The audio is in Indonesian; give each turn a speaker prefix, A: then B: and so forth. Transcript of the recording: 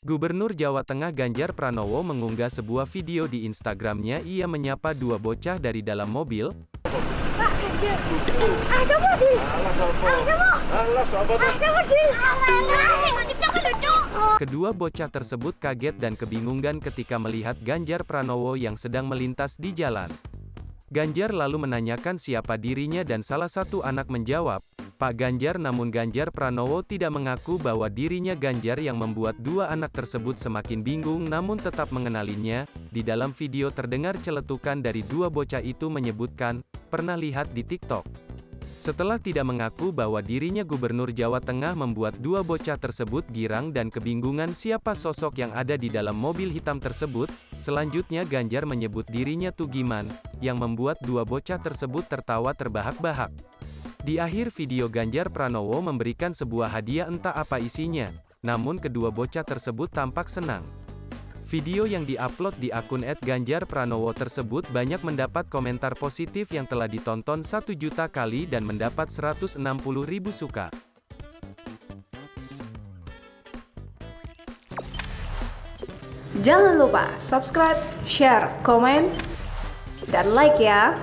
A: Gubernur Jawa Tengah Ganjar Pranowo mengunggah sebuah video di Instagramnya. Ia menyapa dua bocah dari dalam mobil.
B: Pak Ganjar, coba di.
A: Kedua bocah tersebut kaget dan kebingungan ketika melihat Ganjar Pranowo yang sedang melintas di jalan. Ganjar lalu menanyakan siapa dirinya dan salah satu anak menjawab, "Pak Ganjar." Namun Ganjar Pranowo tidak mengaku bahwa dirinya Ganjar, yang membuat dua anak tersebut semakin bingung namun tetap mengenalinya. Di dalam video terdengar celetukan dari dua bocah itu menyebutkan, "Pernah lihat di TikTok." Setelah tidak mengaku bahwa dirinya Gubernur Jawa Tengah, membuat dua bocah tersebut girang dan kebingungan siapa sosok yang ada di dalam mobil hitam tersebut. Selanjutnya Ganjar menyebut dirinya Tugiman, yang membuat dua bocah tersebut tertawa terbahak-bahak. Di akhir video Ganjar Pranowo memberikan sebuah hadiah, entah apa isinya. Namun kedua bocah tersebut tampak senang. Video yang diupload di akun @ganjarpranowo tersebut banyak mendapat komentar positif yang telah ditonton 1 juta kali dan mendapat 160.000 suka.
C: Jangan lupa subscribe, share, komen, dan like ya!